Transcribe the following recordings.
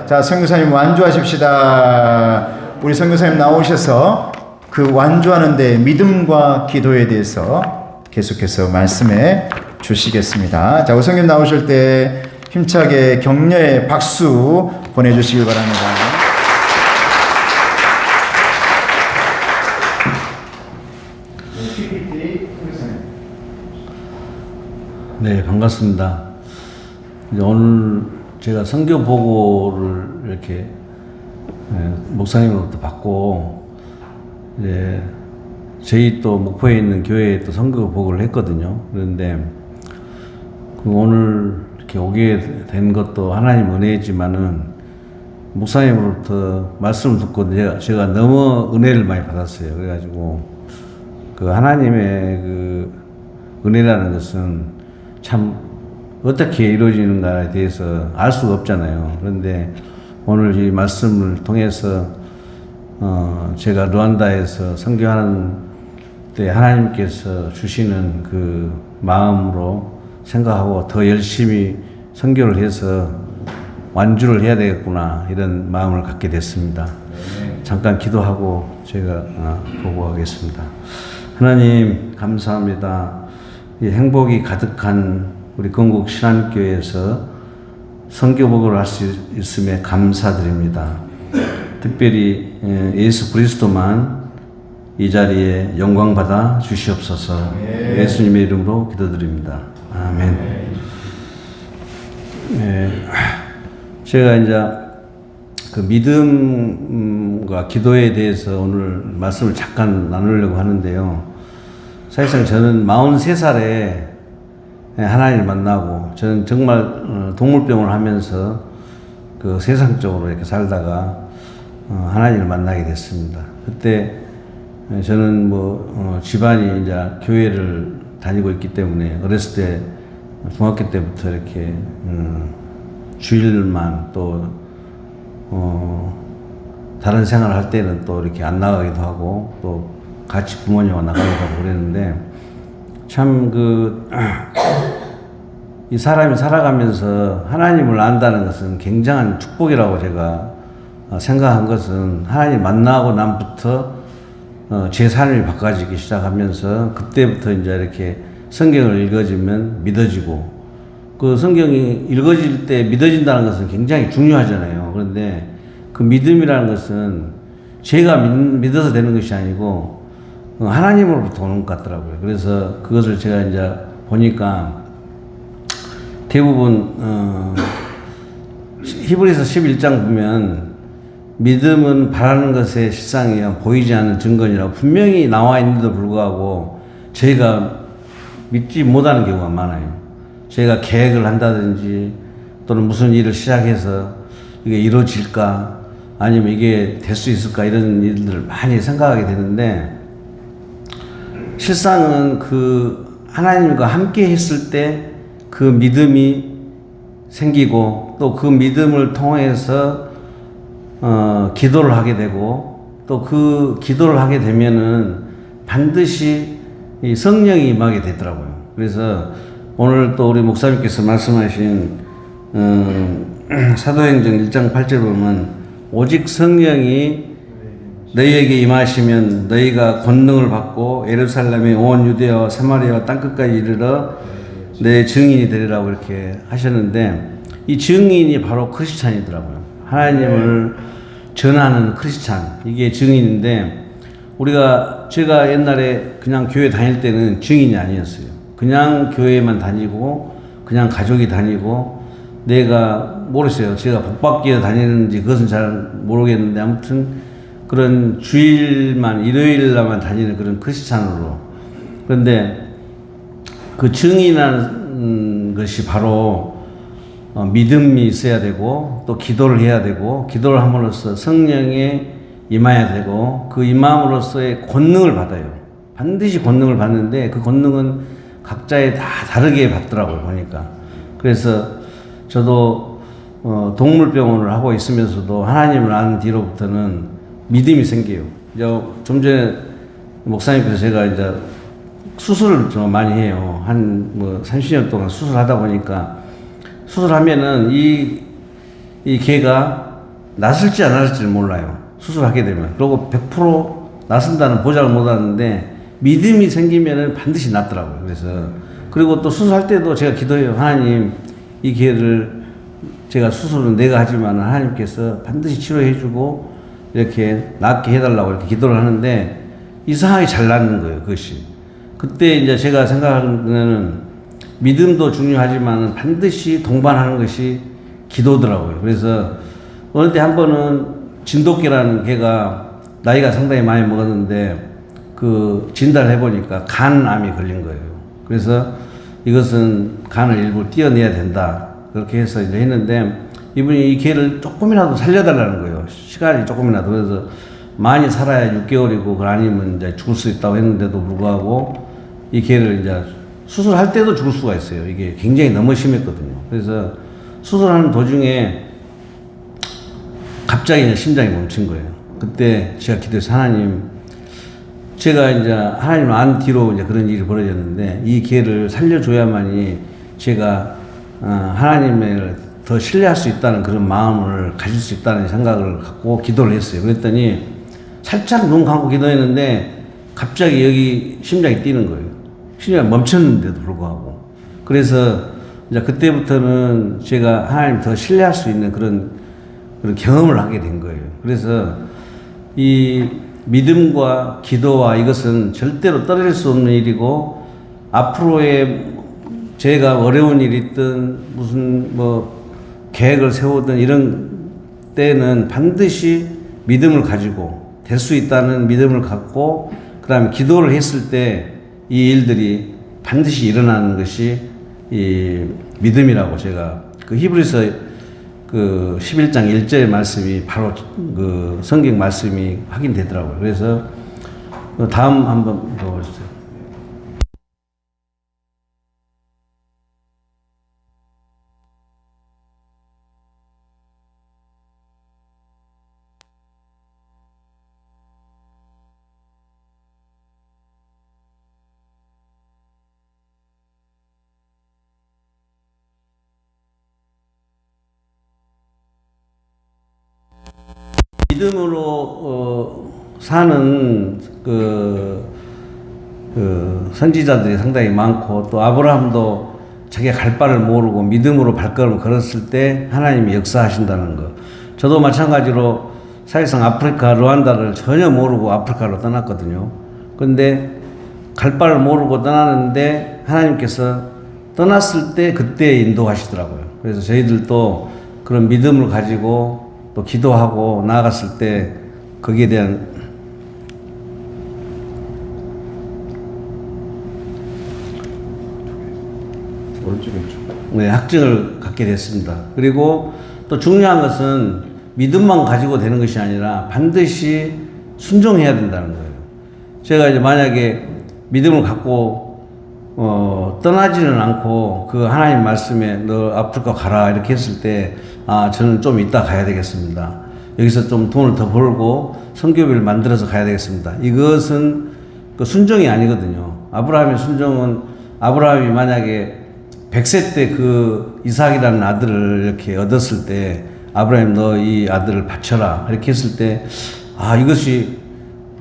자, 선교사님 완주하십시다. 우리 선교사님 나오셔서 그 완주하는데 믿음과 기도에 대해서 계속해서 말씀해 주시겠습니다. 자, 우리 선교님 나오실 때 힘차게 격려의 박수 보내주시길 바랍니다. 네, 반갑습니다. 이제 오늘 제가 선교 보고를 이렇게 목사님으로부터 받고 이제 저희 또 목포에 있는 교회에 또 선교 보고를 했거든요. 그런데 오늘 이렇게 오게 된 것도 하나님 은혜지만은 목사님으로부터 말씀을 듣고 제가 너무 은혜를 많이 받았어요. 그래가지고 그 하나님의 그 은혜라는 것은 참 어떻게 이루어지는가에 대해서 알 수가 없잖아요. 그런데 오늘 이 말씀을 통해서 제가 루안다에서 선교하는 때 하나님께서 주시는 그 마음으로 생각하고 더 열심히 선교를 해서 완주를 해야 되겠구나 이런 마음을 갖게 됐습니다. 잠깐 기도하고 제가 보고하겠습니다. 하나님 감사합니다. 이 행복이 가득한 우리 건국 신안교회에서 선교 보고를 할 수 있음에 감사드립니다. 특별히 예수 그리스도만 이 자리에 영광 받아 주시옵소서. 예수님의 이름으로 기도드립니다. 아멘. 네, 제가 이제 그 믿음과 기도에 대해서 오늘 말씀을 잠깐 나누려고 하는데요. 사실상 저는 43살에 하나님을 만나고 저는 정말 동물병을 하면서 그 세상적으로 이렇게 살다가 하나님을 만나게 됐습니다. 그때 저는 집안이 이제 교회를 다니고 있기 때문에 어렸을 때 중학교 때부터 이렇게 주일만 또 다른 생활을 할 때는 또 이렇게 안 나가기도 하고 또 같이 부모님과 나가기도 하고 그랬는데 참 이 사람이 살아가면서 하나님을 안다는 것은 굉장한 축복이라고 제가 생각한 것은 하나님 만나고 난부터 제 삶이 바꿔지기 시작하면서 그때부터 이제 이렇게 성경을 읽어지면 믿어지고 그 성경이 읽어질 때 믿어진다는 것은 굉장히 중요하잖아요. 그런데 그 믿음이라는 것은 제가 믿어서 되는 것이 아니고 하나님으로부터 오는 것 같더라고요. 그래서 그것을 제가 이제 보니까 대부분 히브리서 11장 보면 믿음은 바라는 것의 실상이요 보이지 않는 증거니라고 분명히 나와 있는데도 불구하고 저희가 믿지 못하는 경우가 많아요. 저희가 계획을 한다든지 또는 무슨 일을 시작해서 이게 이루어질까 아니면 이게 될 수 있을까 이런 일들을 많이 생각하게 되는데 실상은 그 하나님과 함께 했을 때 그 믿음이 생기고 또 그 믿음을 통해서 기도를 하게 되고 또 그 기도를 하게 되면은 반드시 이 성령이 임하게 되더라고요. 그래서 오늘 또 우리 목사님께서 말씀하신 사도행전 1장 8절 보면 오직 성령이 너희에게 임하시면 너희가 권능을 받고 예루살렘의 온 유대와 사마리아와 땅끝까지 이르러 내 증인이 되리라고 이렇게 하셨는데 이 증인이 바로 크리스찬이더라고요. 하나님을 전하는 크리스찬 이게 증인인데 제가 옛날에 그냥 교회 다닐 때는 증인이 아니었어요. 그냥 교회만 다니고 그냥 가족이 다니고 내가 모르겠어요. 제가 복받기에 다니는지 그것은 잘 모르겠는데 아무튼 그런 주일만 일요일날만 다니는 그런 크리스찬으로 그런데 그 증인이라는 것이 바로 믿음이 있어야 되고 또 기도를 해야 되고 기도를 함으로써 성령에 임해야 되고 그 임함으로써의 권능을 받아요. 반드시 권능을 받는데 그 권능은 각자에 다 다르게 받더라고요 보니까. 그래서 저도 동물병원을 하고 있으면서도 하나님을 안 뒤로부터는 믿음이 생겨요. 좀 전에 목사님께서 제가 이제 수술을 좀 많이 해요. 한 30년 동안 수술하다 보니까 수술하면은 이 이 개가 낫을지 안 낫을지를 몰라요. 수술하게 되면. 그리고 100% 낫는다는 보장을 못 하는데 믿음이 생기면은 반드시 낫더라고요. 그래서 그리고 또 수술할 때도 제가 기도해요. 하나님, 이 개를 제가 수술은 내가 하지만 하나님께서 반드시 치료해주고 이렇게 낫게 해달라고 이렇게 기도를 하는데 이상하게 잘 낫는 거예요. 그것이. 그때 이제 제가 생각하는 거는 믿음도 중요하지만 반드시 동반하는 것이 기도더라고요. 그래서 어느 때 한 번은 진돗개라는 개가 나이가 상당히 많이 먹었는데 그 진단을 해보니까 간암이 걸린 거예요. 그래서 이것은 간을 일부 띄어내야 된다. 그렇게 해서 이제 했는데 이분이 이 개를 조금이라도 살려달라는 거예요. 시간이 조금이라도. 그래서 많이 살아야 6개월이고 그걸 아니면 이제 죽을 수 있다고 했는데도 불구하고 이 개를 이제 수술할 때도 죽을 수가 있어요. 이게 굉장히 너무 심했거든요. 그래서 수술하는 도중에 갑자기 이제 심장이 멈춘 거예요. 그때 제가 기도해서 하나님, 제가 이제 하나님 안 뒤로 이제 그런 일이 벌어졌는데 이 개를 살려줘야만이 제가 하나님을 더 신뢰할 수 있다는 그런 마음을 가질 수 있다는 생각을 갖고 기도를 했어요. 그랬더니 살짝 눈 감고 기도했는데 갑자기 여기 심장이 뛰는 거예요. 심장이 멈췄는데도 불구하고. 그래서 이제 그때부터는 제가 하나님 더 신뢰할 수 있는 그런 경험을 하게 된 거예요. 그래서 이 믿음과 기도와 이것은 절대로 떨어질 수 없는 일이고 앞으로의 제가 어려운 일이 있든 무슨 계획을 세우든 이런 때는 반드시 믿음을 가지고 될 수 있다는 믿음을 갖고 그 다음에 기도를 했을 때 이 일들이 반드시 일어나는 것이 이 믿음이라고 제가 그 히브리서 그 11장 1절의 말씀이 바로 그 성경 말씀이 확인되더라고요. 그래서 다음 한번 보여주세요. 믿음으로 사는 선지자들이 상당히 많고 또 아브라함도 자기가 갈 바를 모르고 믿음으로 발걸음을 걸었을 때 하나님이 역사하신다는 것. 저도 마찬가지로 사실상 아프리카 루안다를 전혀 모르고 아프리카로 떠났거든요. 그런데 갈 바를 모르고 떠나는데 하나님께서 떠났을 때 그때 인도하시더라고요. 그래서 저희들도 그런 믿음을 가지고 또 기도하고 나아갔을 때 거기에 대한 확증을 갖게 됐습니다. 그리고 또 중요한 것은 믿음만 가지고 되는 것이 아니라 반드시 순종해야 된다는 거예요. 제가 이제 만약에 믿음을 갖고 떠나지는 않고 그 하나님 말씀에 너 아프리카 가라 이렇게 했을 때 저는 좀 이따 가야 되겠습니다. 여기서 좀 돈을 더 벌고 선교비를 만들어서 가야 되겠습니다. 이것은 그 순종이 아니거든요. 아브라함의 순종은 아브라함이 만약에 100세 때 그 이삭이라는 아들을 이렇게 얻었을 때 아브라함 너 이 아들을 바쳐라 이렇게 했을 때 이것이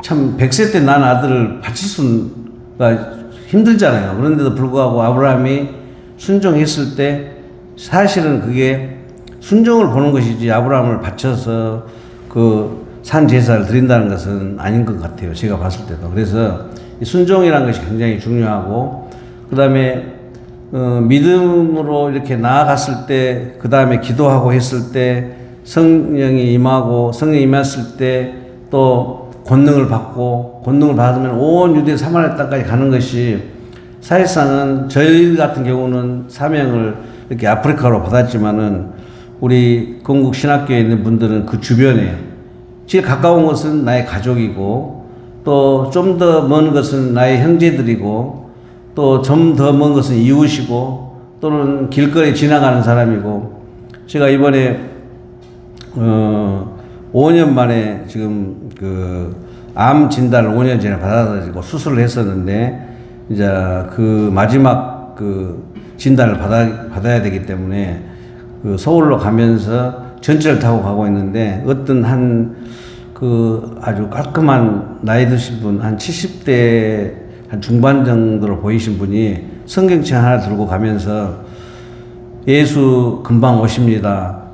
참 100세 때 난 아들을 바칠 수가 힘들잖아요. 그런데도 불구하고 아브라함이 순종했을 때 사실은 그게 순종을 보는 것이지 아브라함을 바쳐서 그 산 제사를 드린다는 것은 아닌 것 같아요. 제가 봤을 때도. 그래서 순종이라는 것이 굉장히 중요하고 그 다음에 믿음으로 이렇게 나아갔을 때 그 다음에 기도하고 했을 때 성령이 임하고 성령이 임했을 때 또 권능을 받고 권능을 받으면 온 유대 사마리아 땅까지 가는 것이 사실상은 저희 같은 경우는 사명을 이렇게 아프리카로 받았지만은 우리 건국 신학교에 있는 분들은 그 주변에 제일 가까운 것은 나의 가족이고 또 좀 더 먼 것은 나의 형제들이고 또 좀 더 먼 것은 이웃이고 또는 길거리 지나가는 사람이고 제가 이번에 5년 만에 지금 그 암 진단을 5년 전에 받아가지고 수술을 했었는데 이제 그 마지막 그 진단을 받아야 되기 때문에 그 서울로 가면서 전철을 타고 가고 있는데 어떤 그 아주 깔끔한 나이 드신 분, 한 70대 한 중반 정도로 보이신 분이 성경책 하나 들고 가면서 예수 금방 오십니다.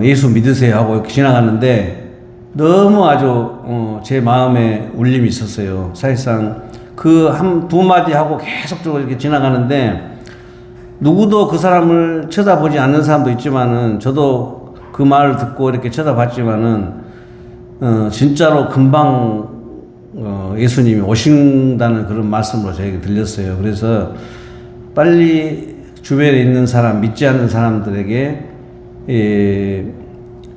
예수 믿으세요 하고 이렇게 지나가는데 너무 아주 제 마음에 울림이 있었어요. 사실상 그 두 마디 하고 계속적으로 이렇게 지나가는데 누구도 그 사람을 쳐다보지 않는 사람도 있지만은 저도 그 말을 듣고 이렇게 쳐다봤지만은 진짜로 금방 예수님이 오신다는 그런 말씀으로 저에게 들렸어요. 그래서 빨리 주변에 있는 사람, 믿지 않는 사람들에게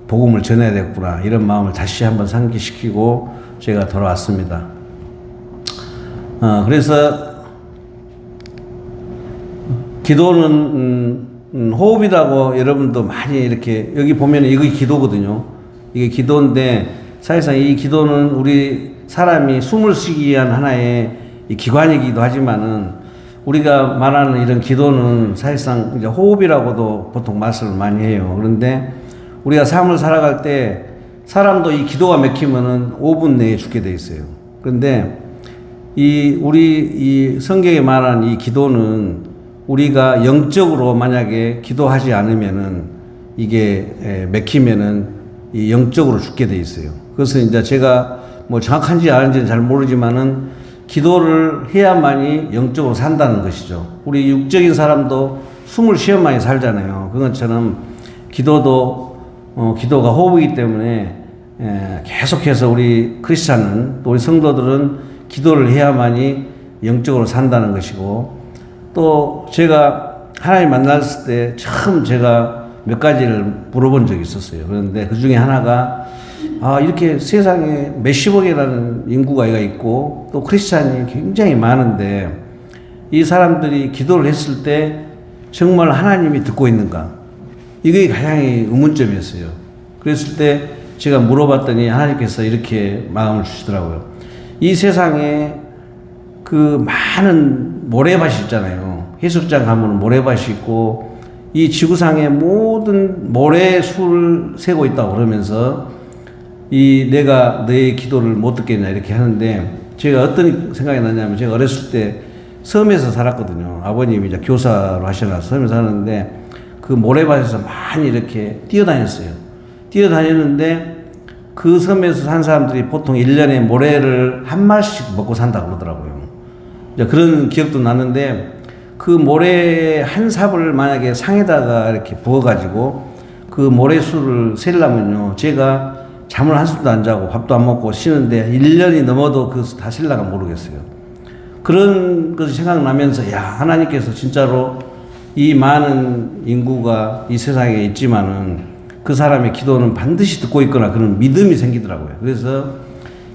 복음을 전해야 되겠구나 이런 마음을 다시 한번 상기시키고 제가 돌아왔습니다. 그래서 기도는 호흡이라고 여러분도 많이 이렇게 여기 보면 이거 기도거든요. 이게 기도인데 사실상 이 기도는 우리 사람이 숨을 쉬기 위한 하나의 기관이기도 하지만은 우리가 말하는 이런 기도는 사실상 이제 호흡이라고도 보통 말씀을 많이 해요. 그런데 우리가 삶을 살아갈 때 사람도 이 기도가 막히면은 5분 내에 죽게 돼 있어요. 그런데 우리 성경에 말하는 이 기도는 우리가 영적으로 만약에 기도하지 않으면은 이게 막히면은 이 영적으로 죽게 돼 있어요. 그것은 이제 제가 뭐 정확한지 아닌지는 잘 모르지만은 기도를 해야만이 영적으로 산다는 것이죠. 우리 육적인 사람도 숨을 쉬어만이 살잖아요. 그것처럼 기도가 호흡이기 때문에 계속해서 우리 크리스찬은 또 우리 성도들은 기도를 해야만이 영적으로 산다는 것이고 또 제가 하나님 만났을 때 처음 제가 몇 가지를 물어본 적이 있었어요. 그런데 그 중에 하나가 이렇게 세상에 몇십억이라는 인구가 있고 또 크리스찬이 굉장히 많은데 이 사람들이 기도를 했을 때 정말 하나님이 듣고 있는가? 이게 가장 의문점이었어요. 그랬을 때 제가 물어봤더니 하나님께서 이렇게 마음을 주시더라고요. 이 세상에 그 많은 모래밭이 있잖아요. 해수욕장 가면 모래밭이 있고 이 지구상의 모든 모래수를 세고 있다고 그러면서 내가 너의 기도를 못 듣겠냐 이렇게 하는데 제가 어떤 생각이 나냐면 제가 어렸을 때 섬에서 살았거든요. 아버님이 이제 교사로 하셔서 섬에서 사는데 그 모래밭에서 많이 이렇게 뛰어다녔어요. 뛰어다녔는데 그 섬에서 산 사람들이 보통 1년에 모래를 한 마리씩 먹고 산다고 그러더라고요. 이제 그런 기억도 나는데 그 모래 한 삽을 만약에 상에다가 이렇게 부어가지고 그 모래수를 세려면요. 제가 잠을 한숨도 안 자고 밥도 안 먹고 쉬는데 1년이 넘어도 그것을 다 쓸려가 모르겠어요. 그런 것이 생각나면서 하나님께서 진짜로 이 많은 인구가 이 세상에 있지만은 그 사람의 기도는 반드시 듣고 있거나 그런 믿음이 생기더라고요. 그래서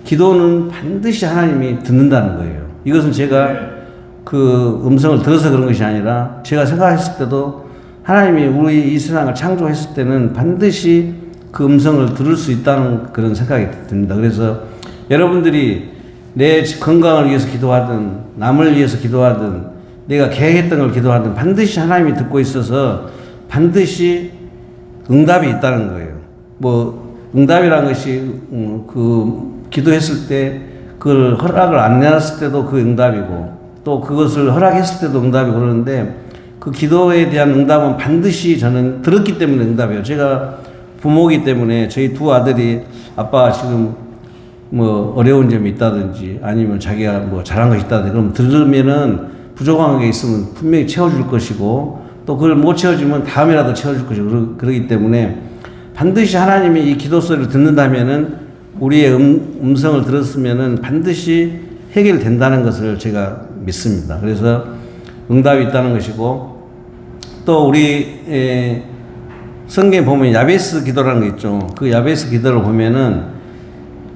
기도는 반드시 하나님이 듣는다는 거예요. 이것은 제가 그 음성을 들어서 그런 것이 아니라 제가 생각했을 때도 하나님이 우리 이 세상을 창조했을 때는 반드시 그 음성을 들을 수 있다는 그런 생각이 듭니다. 그래서 여러분들이 내 건강을 위해서 기도하든 남을 위해서 기도하든 내가 계획했던 걸 기도하든 반드시 하나님이 듣고 있어서 반드시 응답이 있다는 거예요. 뭐 응답이라는 것이 그 기도했을 때 그걸 허락을 안 내놨을 때도 그 응답이고 또 그것을 허락했을 때도 응답이고 그러는데 그 기도에 대한 응답은 반드시 저는 들었기 때문에 응답이에요. 제가 부모이기 때문에 저희 두 아들이 아빠 지금 뭐 어려운 점이 있다든지 아니면 자기가 뭐 잘한 것이 있다든지 그럼 들으면은 부족한 게 있으면 분명히 채워줄 것이고 또 그걸 못 채워주면 다음이라도 채워줄 것이고 그러기 때문에 반드시 하나님이 이 기도 소리를 듣는다면은 우리의 음성을 들었으면은 반드시 해결된다는 것을 제가 믿습니다. 그래서 응답이 있다는 것이고 또 우리 성경에 보면 야베스 기도라는 거 있죠. 그 야베스 기도를 보면은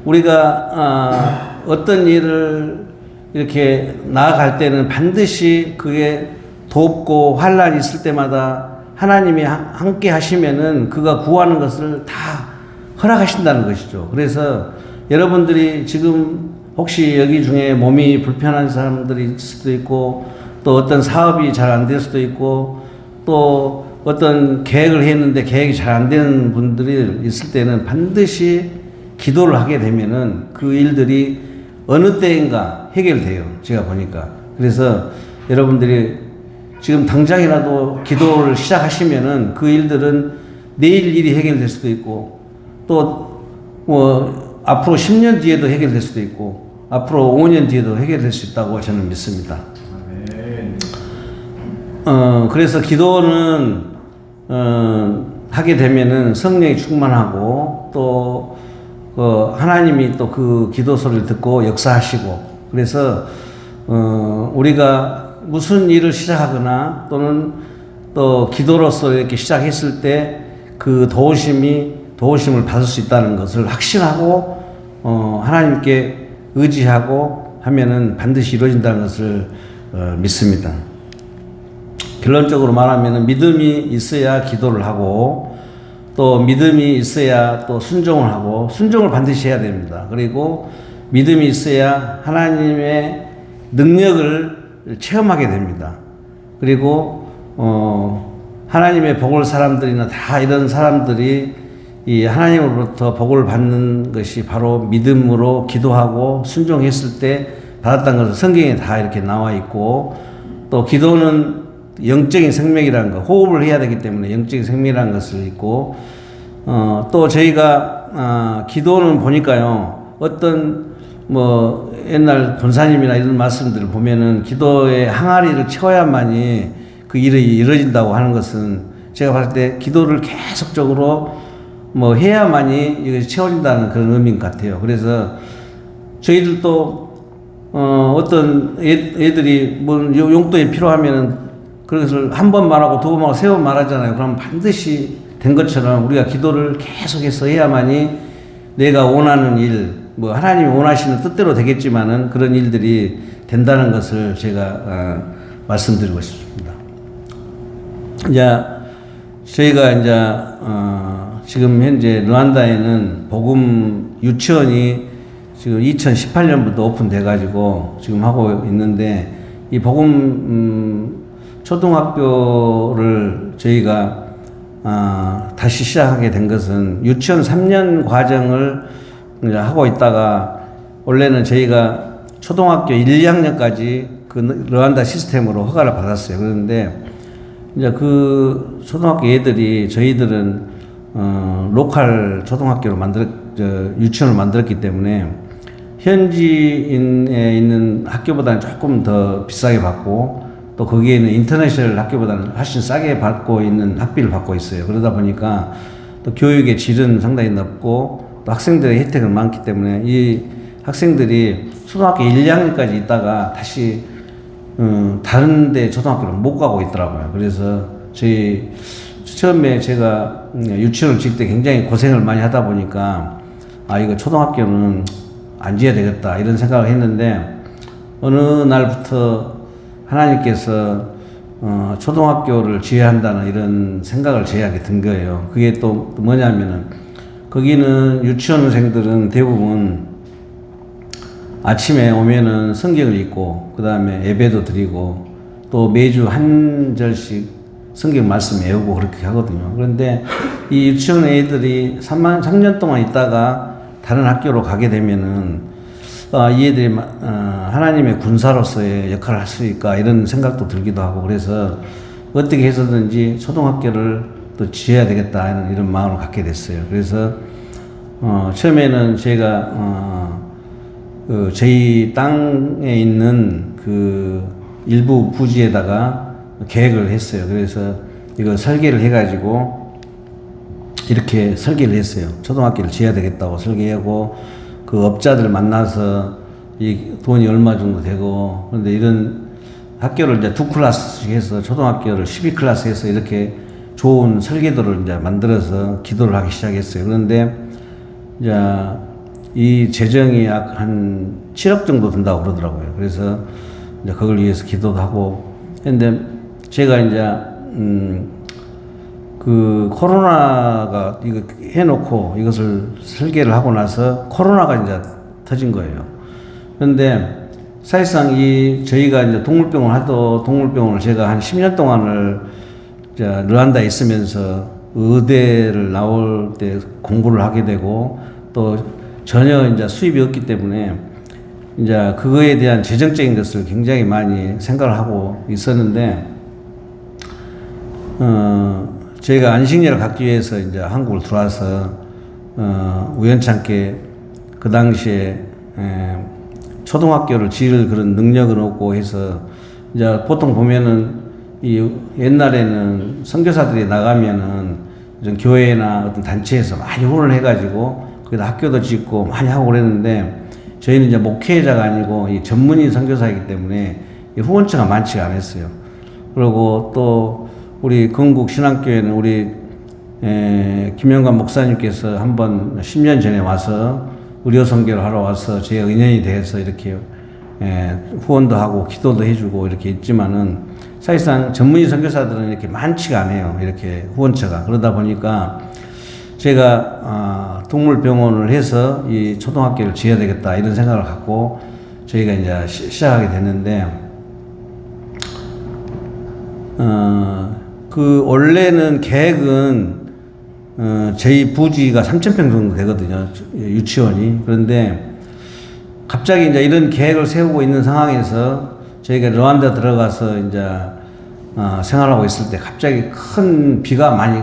우리가 어떤 일을 이렇게 나아갈 때는 반드시 그게 돕고 환란이 있을 때마다 하나님이 함께 하시면은 그가 구하는 것을 다 허락하신다는 것이죠. 그래서 여러분들이 지금 혹시 여기 중에 몸이 불편한 사람들이 있을 수도 있고 또 어떤 사업이 잘 안 될 수도 있고 또 어떤 계획을 했는데 계획이 잘 안 되는 분들이 있을 때는 반드시 기도를 하게 되면은 그 일들이 어느 때인가 해결돼요. 제가 보니까. 그래서 여러분들이 지금 당장이라도 기도를 시작하시면은 그 일들은 내일 일이 해결될 수도 있고 또 뭐 앞으로 10년 뒤에도 해결될 수도 있고 앞으로 5년 뒤에도 해결될 수 있다고 저는 믿습니다. 그래서 기도는 하게 되면은 성령이 충만하고 또 하나님이 또 그 기도 소리를 듣고 역사하시고 그래서 우리가 무슨 일을 시작하거나 또는 또 기도로서 이렇게 시작했을 때 그 도우심을 받을 수 있다는 것을 확신하고 하나님께 의지하고 하면은 반드시 이루어진다는 것을 믿습니다. 결론적으로 말하면 믿음이 있어야 기도를 하고 또 믿음이 있어야 또 순종을 하고 순종을 반드시 해야 됩니다. 그리고 믿음이 있어야 하나님의 능력을 체험하게 됩니다. 그리고 하나님의 복을 사람들이나 다 이런 사람들이 이 하나님으로부터 복을 받는 것이 바로 믿음으로 기도하고 순종했을 때 받았다는 것을 성경에 다 이렇게 나와 있고 또 기도는 영적인 생명이라는 거, 호흡을 해야 되기 때문에 영적인 생명이라는 것을 있고, 또 저희가, 기도는 보니까요, 어떤, 뭐, 옛날 권사님이나 이런 말씀들을 보면은 기도의 항아리를 채워야만이 그 일이 이루어진다고 하는 것은 제가 봤을 때 기도를 계속적으로 뭐 해야만이 이것이 채워진다는 그런 의미인 것 같아요. 그래서 저희들도, 어떤 애들이 뭐 용돈이 필요하면은 그것을 한 번 말하고 두 번 말하고 세 번 말하잖아요. 그럼 반드시 된 것처럼 우리가 기도를 계속해서 해야만이 내가 원하는 일, 뭐 하나님이 원하시는 뜻대로 되겠지만은 그런 일들이 된다는 것을 제가 말씀드리고 싶습니다. 이제 저희가 이제 지금 현재 르완다에는 복음 유치원이 지금 2018년부터 오픈돼 가지고 지금 하고 있는데 이 복음 초등학교를 저희가 다시 시작하게 된 것은 유치원 3년 과정을 하고 있다가 원래는 저희가 초등학교 1, 2학년까지 그 르완다 시스템으로 허가를 받았어요. 그런데 이제 그 초등학교 애들이 저희들은 로컬 초등학교로 유치원을 만들었기 때문에 현지인에 있는 학교보다는 조금 더 비싸게 받고 또 거기에는 인터내셔널 학교보다는 훨씬 싸게 받고 있는 학비를 받고 있어요. 그러다 보니까 또 교육의 질은 상당히 높고 또 학생들의 혜택은 많기 때문에 이 학생들이 초등학교 1, 2학년까지 있다가 다시 다른 데 초등학교를 못 가고 있더라고요. 그래서 저희 처음에 제가 유치원을 지을 때 굉장히 고생을 많이 하다 보니까 이거 초등학교는 안 지어야 되겠다 이런 생각을 했는데 어느 날부터 하나님께서 초등학교를 지어야 한다는 이런 생각을 저희에게 든 거예요. 그게 또 뭐냐면은 거기는 유치원생들은 대부분 아침에 오면은 성경을 읽고 그 다음에 예배도 드리고 또 매주 한 절씩 성경 말씀 외우고 그렇게 하거든요. 그런데 이 유치원 애들이 3년 동안 있다가 다른 학교로 가게 되면은 이 애들이 하나님의 군사로서의 역할을 할 수 있을까 이런 생각도 들기도 하고 그래서 어떻게 해서든지 초등학교를 또 지어야 되겠다 이런 마음을 갖게 됐어요. 그래서 처음에는 제가 저희 땅에 있는 그 일부 부지에다가 계획을 했어요. 그래서 이거 설계를 해가지고 이렇게 설계를 했어요. 초등학교를 지어야 되겠다고 설계하고 그 업자들 만나서 이 돈이 얼마 정도 되고 그런데 이런 학교를 이제 2클래스씩 해서 초등학교를 12클래스 해서 이렇게 좋은 설계도를 이제 만들어서 기도를 하기 시작했어요. 그런데 이제 이 재정이 약 한 7억 정도 든다고 그러더라고요. 그래서 이제 그걸 위해서 기도도 하고 했는데 제가 이제 그 코로나가 이거 해놓고 이것을 설계를 하고 나서 코로나가 이제 터진 거예요. 그런데 사실상 저희가 이제 동물병을 제가 한 10년 동안을 르완다에 있으면서 의대를 나올 때 공부를 하게 되고 또 전혀 이제 수입이 없기 때문에 이제 그거에 대한 재정적인 것을 굉장히 많이 생각을 하고 있었는데 저희가 안식년을 갖기 위해서 이제 한국을 들어와서 우연찮게 그 당시에 초등학교를 지을 그런 능력은 없고 해서 이제 보통 보면은 이 옛날에는 선교사들이 나가면은 이런 교회나 어떤 단체에서 많이 후원을 해가지고 거기다 학교도 짓고 많이 하고 그랬는데 저희는 이제 목회자가 아니고 이 전문인 선교사이기 때문에 이 후원처가 많지가 않았어요. 그리고 또 우리 건국 신앙교회는 우리 김영관 목사님께서 한번 10년 전에 와서 의료 선교를 하러 와서 제 은연이 돼서 이렇게 후원도 하고 기도도 해주고 이렇게 있지만은 사실상 전문의 선교사들은 이렇게 많지가 않아요. 이렇게 후원처가. 그러다 보니까 제가 동물병원을 해서 이 초등학교를 지어야 되겠다 이런 생각을 갖고 저희가 이제 시작하게 됐는데 그 원래는 계획은 저희 부지가 3,000평 정도 되거든요. 유치원이. 그런데 갑자기 이제 이런 계획을 세우고 있는 상황에서 저희가 르완다 들어가서 이제 생활하고 있을 때 갑자기 큰 비가 많이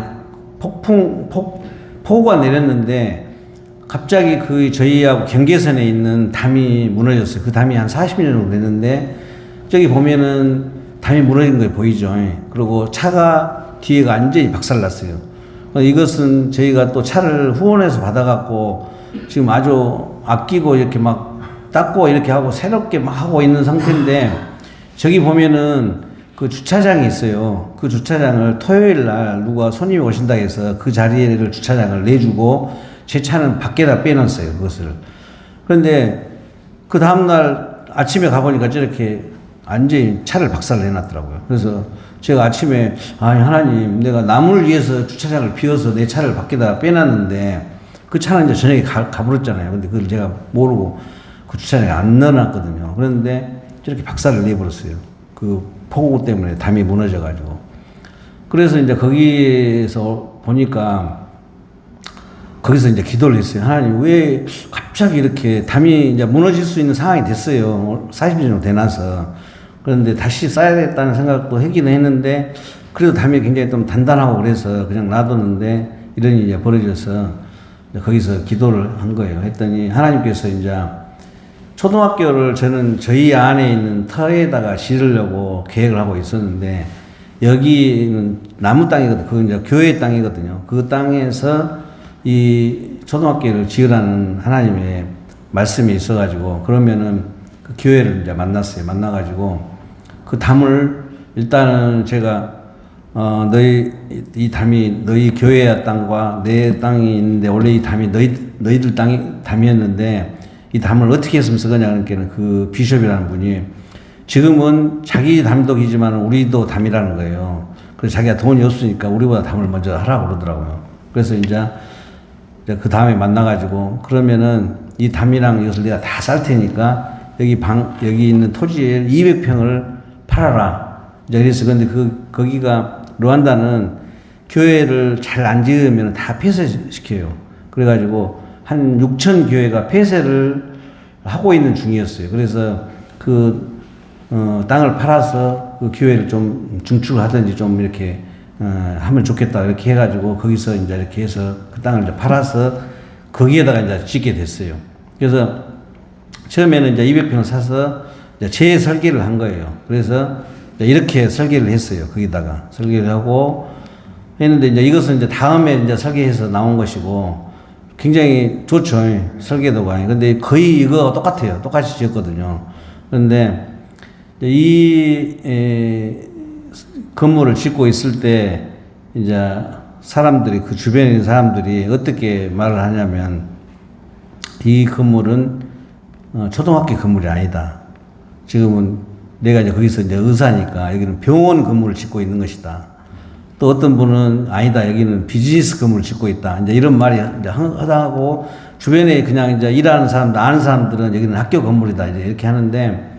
폭우가 내렸는데 갑자기 그 저희하고 경계선에 있는 담이 무너졌어요. 그 담이 한 40년 정도 됐는데 저기 보면은 담이 무너진 거 보이죠. 그리고 차가 뒤에가 완전히 박살났어요. 이것은 저희가 또 차를 후원해서 받아갖고 지금 아주 아끼고 이렇게 막 닦고 이렇게 하고 새롭게 막 하고 있는 상태인데 저기 보면은 그 주차장이 있어요. 그 주차장을 토요일 날 누가 손님이 오신다 해서 그 자리를 주차장을 내주고 제 차는 밖에다 빼놨어요. 그것을. 그런데 그 다음날 아침에 가보니까 저렇게 완전히 차를 박살을 내놨더라고요. 그래서 제가 아침에 하나님 내가 남을 위해서 주차장을 비워서 내 차를 밖에다 빼놨는데 그 차는 이제 저녁에 가버렸잖아요. 근데 그걸 제가 모르고 그 주차장에 안 넣어놨거든요. 그런데 저렇게 박살을 내버렸어요. 그 폭우 때문에 담이 무너져가지고. 그래서 이제 거기서 보니까 거기서 이제 기도를 했어요. 하나님 왜 갑자기 이렇게 담이 이제 무너질 수 있는 상황이 됐어요. 40년 정도 되나서. 그런데 다시 쌓야겠다는 생각도 하기는 했는데 그래도 담이 굉장히 좀 단단하고 그래서 그냥 놔뒀는데 이런 일이 이제 벌어져서 이제 거기서 기도를 한 거예요. 했더니 하나님께서 이제 초등학교를 저는 저희 안에 있는 터에다가 지으려고 계획을 하고 있었는데 여기는 나무 땅이거든요. 그건 이제 교회 땅이거든요. 그 땅에서 이 초등학교를 지으라는 하나님의 말씀이 있어가지고 그러면은 그 교회를 이제 만났어요. 만나가지고 그 담을 일단은 제가 너희 이 담이 너희 교회의 땅과 내 땅이 있는데 원래 이 담이 너희들 담이었는데 이 담을 어떻게 했으면 쓰거냐 그러니까 그 비숍이라는 분이 지금은 자기 담독이지만 우리도 담이라는 거예요. 그래서 자기가 돈이 없으니까 우리보다 담을 먼저 하라고 그러더라고요. 그래서 이제 그 다음에 만나가지고 그러면은 이 담이랑 이것을 내가 다 쌀 테니까 여기 있는 토지에 200평을 팔아라. 이제 그래서 근데 거기가 르완다는 교회를 잘 안 지으면 다 폐쇄시켜요. 그래가지고 한 6천 교회가 폐쇄를 하고 있는 중이었어요. 그래서 그 땅을 팔아서 그 교회를 좀 증축하든지 좀 이렇게 하면 좋겠다 이렇게 해가지고 거기서 이제 이렇게 해서 그 땅을 이제 팔아서 거기에다가 이제 짓게 됐어요. 그래서 처음에는 이제 200평을 사서 이제 재설계를 한 거예요. 그래서 이렇게 설계를 했어요. 거기다가 설계를 하고 했는데 이제 이것은 이제 다음에 이제 설계해서 나온 것이고 굉장히 좋죠. 설계도가. 근데 거의 이거 똑같아요. 똑같이 지었거든요. 그런데 이 건물을 짓고 있을 때 이제 사람들이 그 주변에 있는 사람들이 어떻게 말을 하냐면 이 건물은 초등학교 건물이 아니다. 지금은 내가 이제 거기서 이제 의사니까 여기는 병원 건물을 짓고 있는 것이다. 또 어떤 분은 아니다. 여기는 비즈니스 건물을 짓고 있다. 이제 이런 말이 이제 하다고 주변에 그냥 이제 일하는 사람들, 아는 사람들은 여기는 학교 건물이다. 이제 이렇게 하는데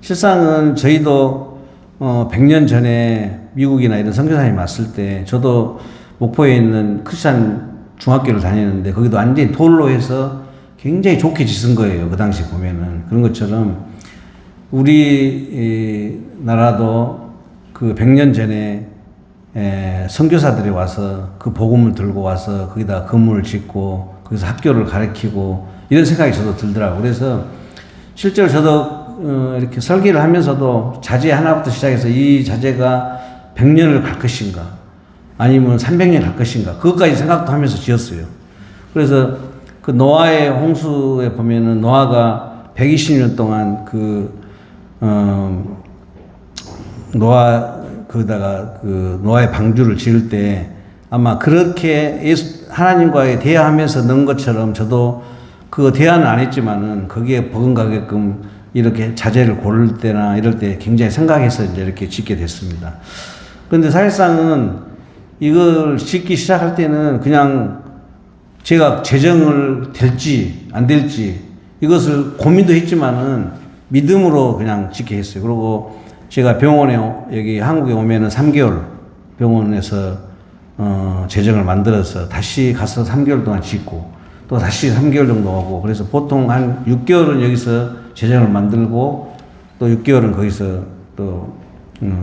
실상은 저희도 100년 전에 미국이나 이런 선교사님이 왔을 때 저도 목포에 있는 크리스찬 중학교를 다녔는데 거기도 완전히 돌로 해서 굉장히 좋게 짓은 거예요. 그 당시 보면은. 그런 것처럼 우리 나라도 그 100년 전에 선교사들이 와서 그 복음을 들고 와서 거기다 건물을 짓고 거기서 학교를 가르치고 이런 생각이 저도 들더라고요. 그래서 실제로 저도 이렇게 설계를 하면서도 자재 하나부터 시작해서 이 자재가 100년을 갈 것인가 아니면 300년 갈 것인가 그것까지 생각도 하면서 지었어요. 그래서 그 노아의 홍수에 보면은 노아가 120년 동안 거기다가 그 노아의 방주를 지을 때 아마 그렇게 하나님과의 대화하면서 넣은 것처럼 저도 그 대화는 안 했지만은 거기에 버금가게끔 이렇게 자재를 고를 때나 이럴 때 굉장히 생각해서 이제 이렇게 짓게 됐습니다. 그런데 사실상은 이걸 짓기 시작할 때는 그냥 제가 재정을 될지 안 될지 이것을 고민도 했지만은 믿음으로 그냥 짓게 했어요. 그리고 제가 병원에 여기 한국에 오면은 3개월 병원에서 재정을 만들어서 다시 가서 3개월 동안 짓고 또 다시 3개월 정도 오고 그래서 보통 한 6개월은 여기서 재정을 만들고 또 6개월은 거기서 또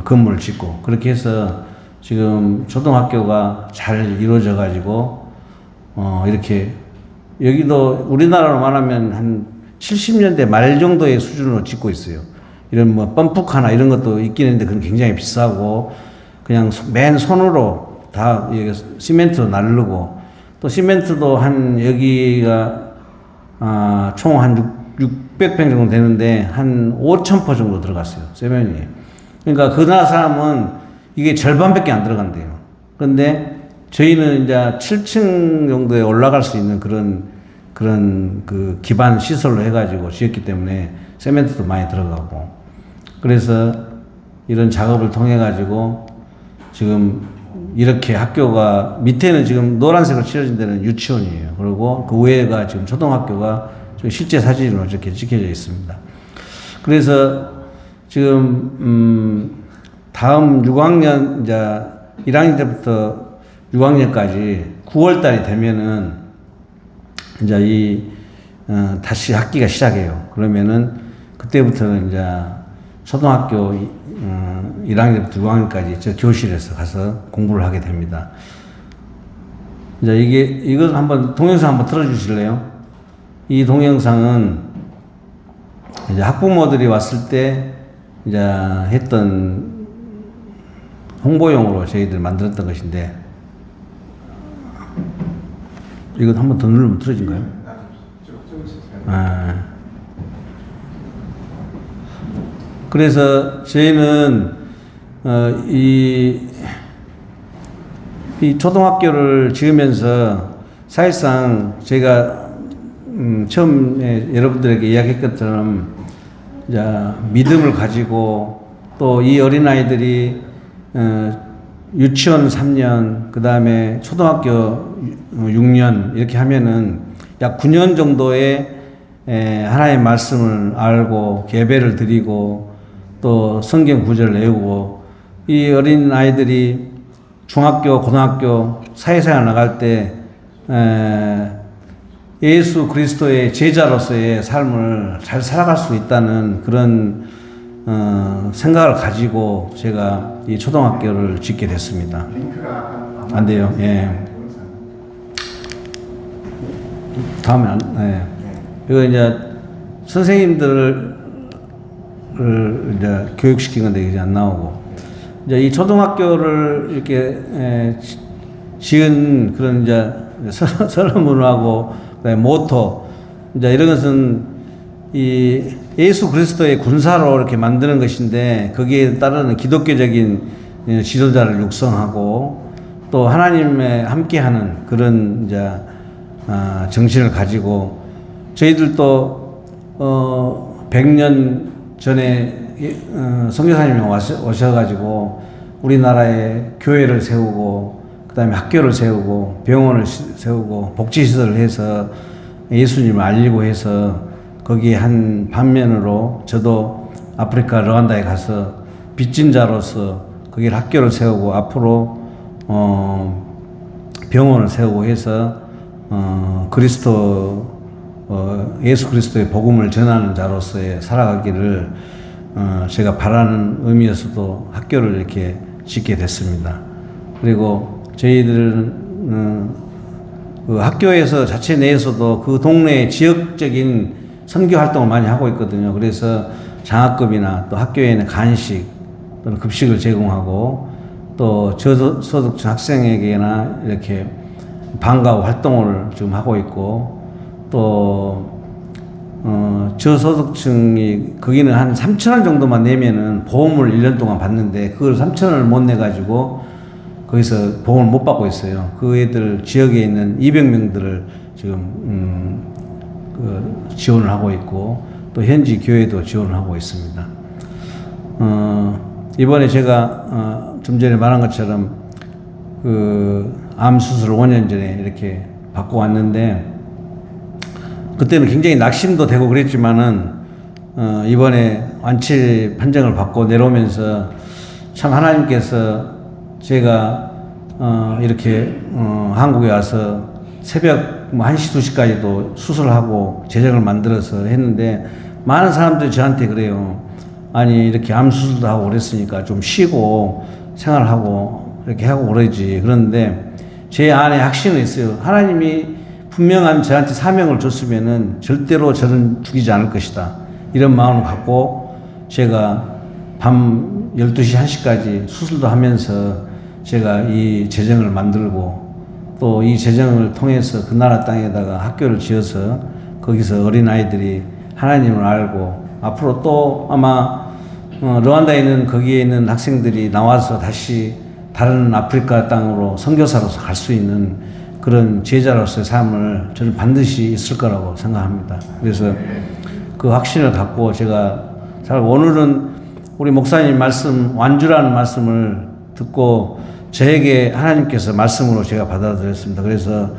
건물을 짓고 그렇게 해서 지금 초등학교가 잘 이루어져 가지고 이렇게 여기도 우리나라로 말하면 한 70년대 말 정도의 수준으로 짓고 있어요. 이런 뭐 펌프카나 이런 것도 있긴 했는데 그건 굉장히 비싸고 그냥 맨 손으로 다 여기 시멘트로 나르고 또 시멘트도 한 여기가 총 한 600평 정도 되는데 한 5,000포 정도 들어갔어요. 세면이. 그러니까 그 나라 사람은 이게 절반밖에 안 들어간대요. 그런데 저희는 이제 7층 정도에 올라갈 수 있는 그런 그 기반 시설로 해가지고 지었기 때문에 세멘트도 많이 들어가고 그래서 이런 작업을 통해 가지고 지금 이렇게 학교가 밑에는 지금 노란색으로 칠해진 데는 유치원이에요. 그리고 그 위에가 지금 초등학교가 실제 사진으로 이렇게 찍혀져 있습니다. 그래서 지금 다음 6학년 이제 1학년 때부터 6학년까지 9월 달이 되면은 이제 다시 학기가 시작해요. 그러면은 그때부터는 이제 초등학교 1학년부터 6학년까지 저 교실에서 가서 공부를 하게 됩니다. 이제 이걸 한번 동영상 한번 틀어주실래요? 이 동영상은 이제 학부모들이 왔을 때 이제 했던 홍보용으로 저희들 만들었던 것인데 이거 한번 더 누르면 틀어진가요? 그래서 저희는 이 초등학교를 지으면서 사실상 제가 처음에 여러분들에게 이야기했던 것처럼 이제 믿음을 가지고 또 이 어린아이들이 유치원 3년 그 다음에 초등학교 6년 이렇게 하면은 약 9년 정도의 하나님의 말씀을 알고 예배를 드리고 또 성경 구절을 외우고 이 어린 아이들이 중학교, 고등학교, 사회생활 나갈 때 예수 그리스도의 제자로서의 삶을 잘 살아갈 수 있다는 그런 생각을 가지고 제가 이 초등학교를 짓게 됐습니다. 안 돼요. 예. 다음에 이거 이제 선생님들을 이제 교육시킨 건데 이제 안 나오고 이제 이 초등학교를 이렇게 지은 그런 이제 서론문하고 그다음에 모토 이제 이런 것은 이 예수 그리스도의 군사로 이렇게 만드는 것인데 거기에 따르는 기독교적인 지도자를 육성하고 또 하나님의 함께하는 그런 이제 정신을 가지고 저희들도 100년 전에 선교사님이 오셔가지고 우리나라에 교회를 세우고 그다음에 학교를 세우고 병원을 세우고 복지시설을 해서 예수님을 알리고 해서 거기에 한 반면으로 저도 아프리카 르완다에 가서 빚진 자로서 거기를 학교를 세우고 앞으로 병원을 세우고 해서 예수 그리스도의 복음을 전하는 자로서의 살아가기를 제가 바라는 의미에서도 학교를 이렇게 짓게 됐습니다. 그리고 저희들은 그 학교에서 자체 내에서도 그 동네의 지역적인 선교 활동을 많이 하고 있거든요. 그래서 장학금이나 또 학교에는 간식 또는 급식을 제공하고 또 저소득층 학생에게나 이렇게 방과 활동을 지금 하고 있고 또 저소득층이 거기는 한 3,000원 정도만 내면은 보험을 1년 동안 받는데 그걸 3,000원을 못 내가지고 거기서 보험을 못 받고 있어요. 그 애들 지역에 있는 200명들을 지금 지원을 하고 있고 또 현지 교회도 지원을 하고 있습니다. 이번에 제가 좀 전에 말한 것처럼 암 수술을 5년 전에 이렇게 받고 왔는데 그때는 굉장히 낙심도 되고 그랬지만은 이번에 완치 판정을 받고 내려오면서 참 하나님께서 제가 이렇게 한국에 와서 새벽 1시 2시까지도 수술하고 재정을 만들어서 했는데 많은 사람들이 저한테 그래요. 아니 이렇게 암 수술도 하고 그랬으니까 좀 쉬고 생활하고 이렇게 하고 그러지. 그런데 제 안에 확신은 있어요. 하나님이 분명한 저한테 사명을 줬으면은 절대로 저는 죽이지 않을 것이다. 이런 마음을 갖고 제가 밤 12시 1시까지 수술도 하면서 제가 이 재정을 만들고 또 이 재정을 통해서 그 나라 땅에다가 학교를 지어서 거기서 어린아이들이 하나님을 알고 앞으로 또 아마 르완다에 있는 거기에 있는 학생들이 나와서 다시 다른 아프리카 땅으로 선교사로서 갈 수 있는 그런 제자로서의 삶을 저는 반드시 있을 거라고 생각합니다. 그래서 그 확신을 갖고 제가 오늘은 우리 목사님 말씀, 완주라는 말씀을 듣고 저에게 하나님께서 말씀으로 제가 받아들였습니다. 그래서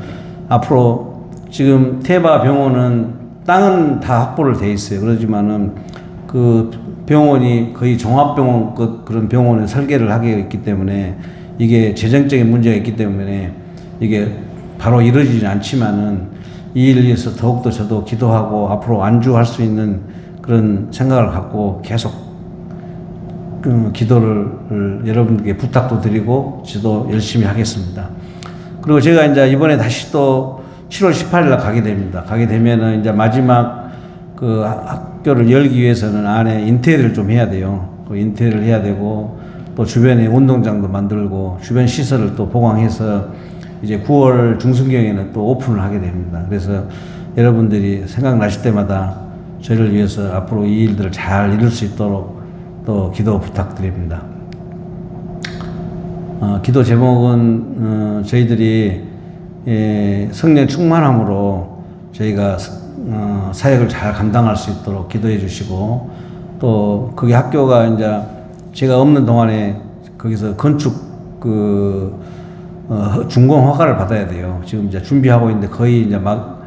앞으로 지금 테바 병원은 땅은 다 확보를 돼 있어요. 그러지만은 그 병원이 거의 종합병원 그런 병원에 설계를 하게 있기 때문에 이게 재정적인 문제가 있기 때문에 이게 바로 이루어지지 않지만은 이 일을 위해서 더욱더 저도 기도하고 앞으로 완주할 수 있는 그런 생각을 갖고 계속 기도를 여러분께 부탁도 드리고 저도 열심히 하겠습니다. 그리고 제가 이제 이번에 다시 또 7월 18일 날 가게 됩니다. 가게 되면은 이제 마지막 그 학교를 열기 위해서는 안에 인테리어를 좀 해야 돼요. 그 인테리어를 해야 되고 또 주변에 운동장도 만들고 주변 시설을 또 보강해서 이제 9월 중순경에는 또 오픈을 하게 됩니다. 그래서 여러분들이 생각나실 때마다 저희를 위해서 앞으로 이 일들을 잘 이룰 수 있도록 또 기도 부탁드립니다. 기도 제목은 저희들이 성령 충만함으로 저희가 사역을 잘 감당할 수 있도록 기도해 주시고 또 거기 학교가 이제 제가 없는 동안에 거기서 건축 준공 허가를 받아야 돼요. 지금 이제 준비하고 있는데 거의 이제 한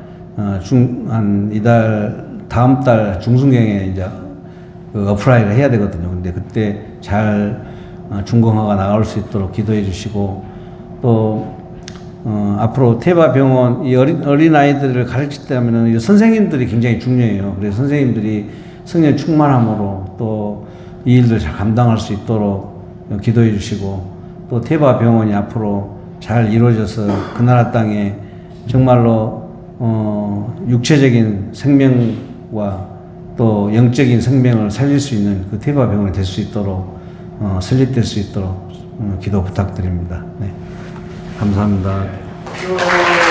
다음 달 중순경에 이제 어프라이를 해야 되거든요. 근데 그때 잘 준공허가 나올 수 있도록 기도해 주시고 또 앞으로 테바 병원 이 어린아이들을 가르칠 때 하면은 선생님들이 굉장히 중요해요. 그래서 선생님들이 성령 충만함으로 또 이 일들 잘 감당할 수 있도록 기도해 주시고 또 테바 병원이 앞으로 잘 이루어져서 그 나라 땅에 정말로 육체적인 생명과 또 영적인 생명을 살릴 수 있는 그 테바 병원이 될 수 있도록 설립될 수 있도록 기도 부탁드립니다. 네. 감사합니다.